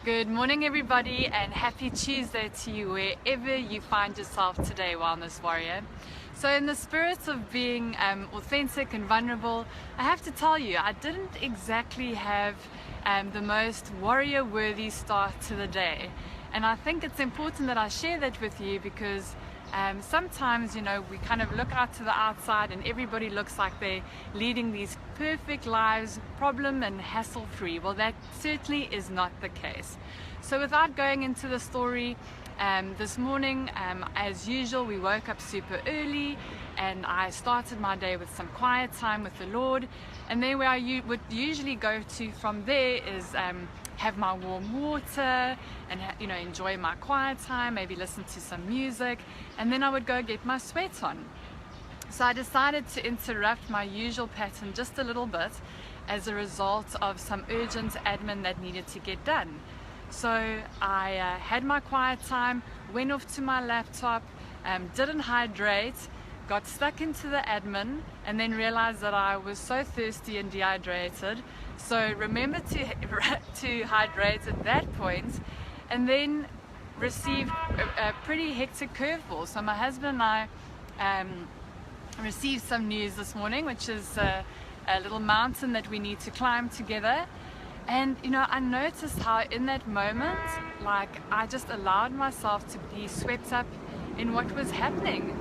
Good morning everybody, and happy Tuesday to you wherever you find yourself today, Wellness Warrior. So in the spirit of being authentic and vulnerable, I have to tell you I didn't exactly have the most warrior worthy start to the day, and I think it's important that I share that with you because sometimes, we kind of look out to the outside and everybody looks like they're leading these perfect lives, problem and hassle free. Well, that certainly is not the case. So without going into the story, this morning, as usual, we woke up super early and I started my day with some quiet time with the Lord. And then where I would usually go to from there is have my warm water and enjoy my quiet time, maybe listen to some music, and then I would go get my sweat on. So I decided to interrupt my usual pattern just a little bit as a result of some urgent admin that needed to get done. So I had my quiet time, went off to my laptop, didn't hydrate, got stuck into the admin, and then realized that I was so thirsty and dehydrated. So remember to hydrate at that point, and then received a pretty hectic curveball. So my husband and I received some news this morning, which is a little mountain that we need to climb together. And I noticed how in that moment, I just allowed myself to be swept up in what was happening.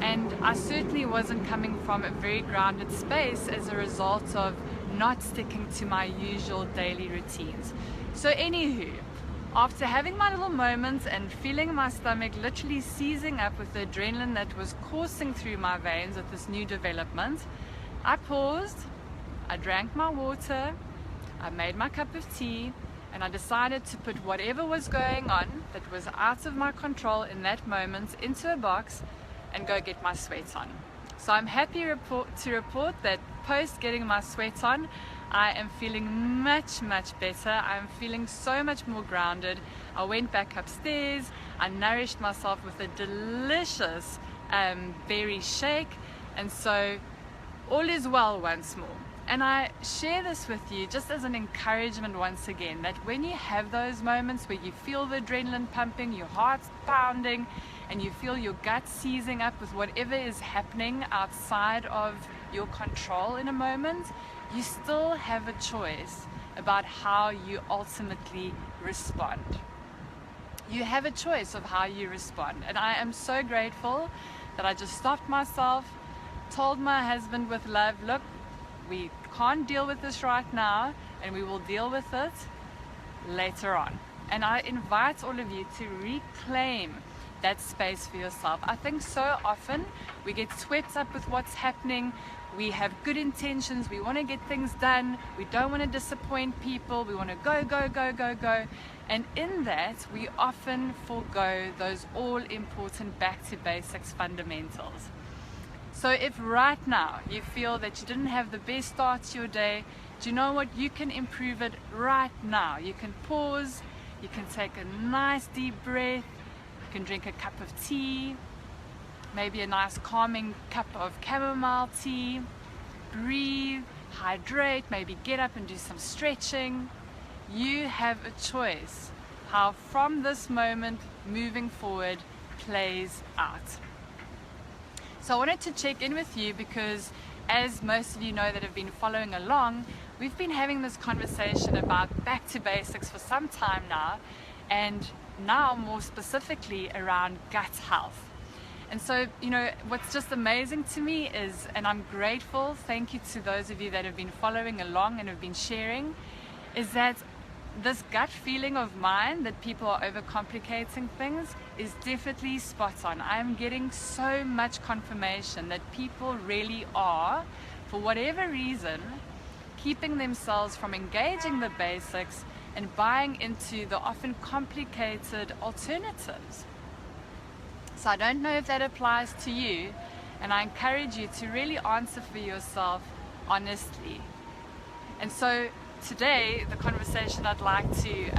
And I certainly wasn't coming from a very grounded space as a result of not sticking to my usual daily routines. So anywho, after having my little moments and feeling my stomach literally seizing up with the adrenaline that was coursing through my veins with this new development, I paused, I drank my water, I made my cup of tea, and I decided to put whatever was going on that was out of my control in that moment into a box and go get my sweat on. So I'm happy to report that post getting my sweat on, I am feeling much better. I'm feeling so much more grounded. I went back upstairs, I nourished myself with a delicious berry shake, and so all is well once more. And I share this with you just as an encouragement once again, that when you have those moments where you feel the adrenaline pumping, your heart's pounding, and you feel your gut seizing up with whatever is happening outside of your control in a moment, you still have a choice about how you ultimately respond. You have a choice of how you respond. And I am so grateful that I just stopped myself, told my husband with love, look, we can't deal with this right now, and we will deal with it later on. And I invite all of you to reclaim that space for yourself. I think so often we get swept up with what's happening. We have good intentions, we want to get things done, we don't want to disappoint people, we want to go. And in that, we often forego those all important back to basics fundamentals. So if right now you feel that you didn't have the best start to your day, do you know what? You can improve it right now. You can pause, you can take a nice deep breath, you can drink a cup of tea, maybe a nice calming cup of chamomile tea, breathe, hydrate, maybe get up and do some stretching. You have a choice how from this moment moving forward plays out. So I wanted to check in with you because, as most of you know that have been following along, we've been having this conversation about back to basics for some time now, and now more specifically around gut health. And so, what's just amazing to me is, and I'm grateful, thank you to those of you that have been following along and have been sharing, is that this gut feeling of mine that people are overcomplicating things is definitely spot on. I'm getting so much confirmation that people really are, for whatever reason, keeping themselves from engaging the basics and buying into the often complicated alternatives. So I don't know if that applies to you, and I encourage you to really answer for yourself honestly. And so today, the conversation I'd like to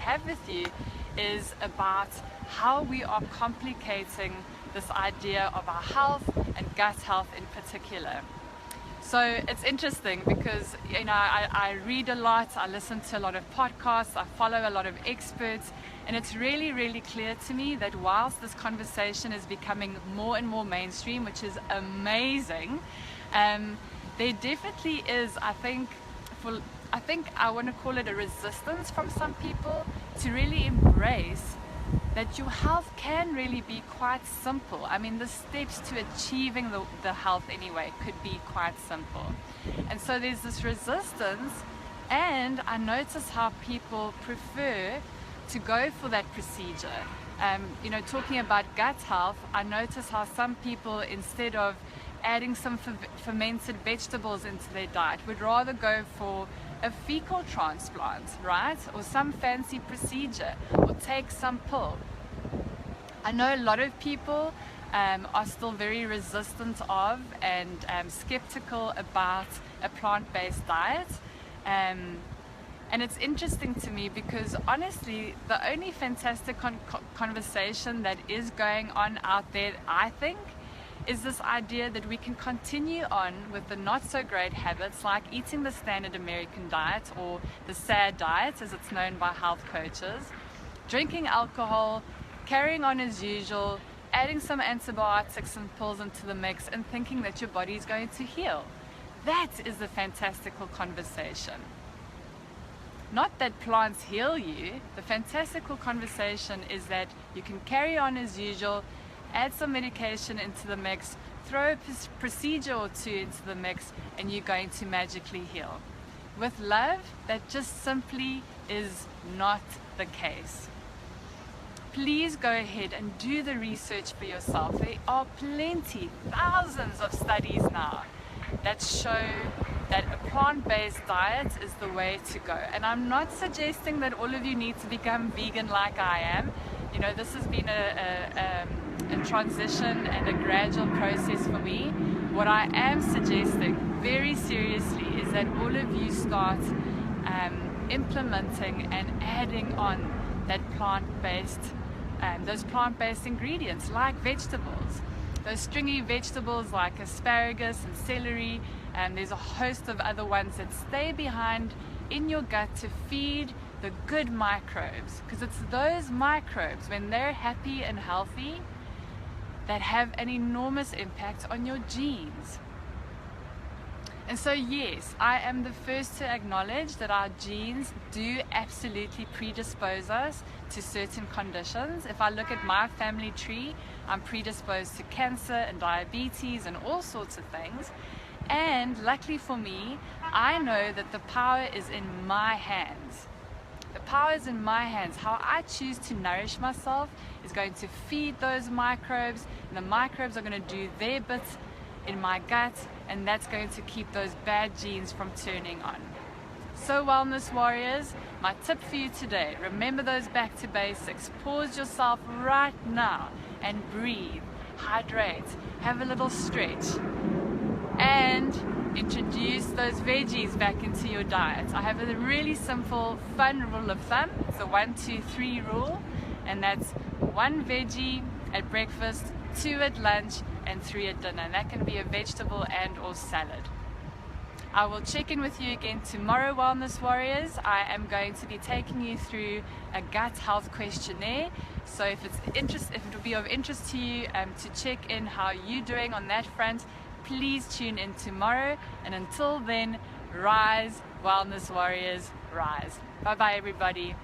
have with you is about how we are complicating this idea of our health and gut health in particular. So it's interesting because, you know, I read a lot, I listen to a lot of podcasts, I follow a lot of experts, and it's really, really clear to me that whilst this conversation is becoming more and more mainstream, which is amazing, there definitely is, I think I want to call it a resistance from some people to really embrace that your health can really be quite simple. I mean, the steps to achieving the health anyway could be quite simple. And so there's this resistance, and I notice how people prefer to go for that procedure. You know, talking about gut health, I notice how some people, instead of adding some fermented vegetables into their diet, would rather go for a fecal transplant, right? Or some fancy procedure, or take some pill. I know a lot of people are still very resistant of and skeptical about a plant-based diet. And it's interesting to me because honestly, the only fantastic conversation that is going on out there, I think, is this idea that we can continue on with the not so great habits like eating the standard American diet, or the SAD diet as it's known by health coaches, drinking alcohol, carrying on as usual, adding some antibiotics and pills into the mix, and thinking that your body is going to heal. That is the fantastical conversation. Not that plants heal you. The fantastical conversation is that you can carry on as usual, add some medication into the mix, throw a procedure or two into the mix, and you're going to magically heal. With love, that just simply is not the case. Please go ahead and do the research for yourself. There are plenty, thousands of studies now that show that a plant-based diet is the way to go. And I'm not suggesting that all of you need to become vegan like I am. You know, this has been a transition and a gradual process for me. What I am suggesting very seriously is that all of you start implementing and adding on that those plant-based ingredients like vegetables, those stringy vegetables like asparagus and celery, and there's a host of other ones that stay behind in your gut to feed the good microbes, because it's those microbes, when they're happy and healthy, that have an enormous impact on your genes. And so yes, I am the first to acknowledge that our genes do absolutely predispose us to certain conditions. If I look at my family tree, I'm predisposed to cancer and diabetes and all sorts of things. And luckily for me, I know that the power is in my hands. The power is in my hands. How I choose to nourish myself is going to feed those microbes, and the microbes are going to do their bit in my gut, and that's going to keep those bad genes from turning on. So wellness warriors, my tip for you today, remember those back to basics. Pause yourself right now and breathe, hydrate, have a little stretch, and introduce those veggies back into your diet. I have a really simple, fun rule of thumb. It's a 1, 2, 3 rule, and that's 1 veggie at breakfast, 2 at lunch, and 3 at dinner. And that can be a vegetable and or salad. I will check in with you again tomorrow, Wellness Warriors. I am going to be taking you through a gut health questionnaire. So if it would be of interest to you to check in how you're doing on that front, please tune in tomorrow. And until then, rise, Wellness Warriors, rise. Bye bye, everybody.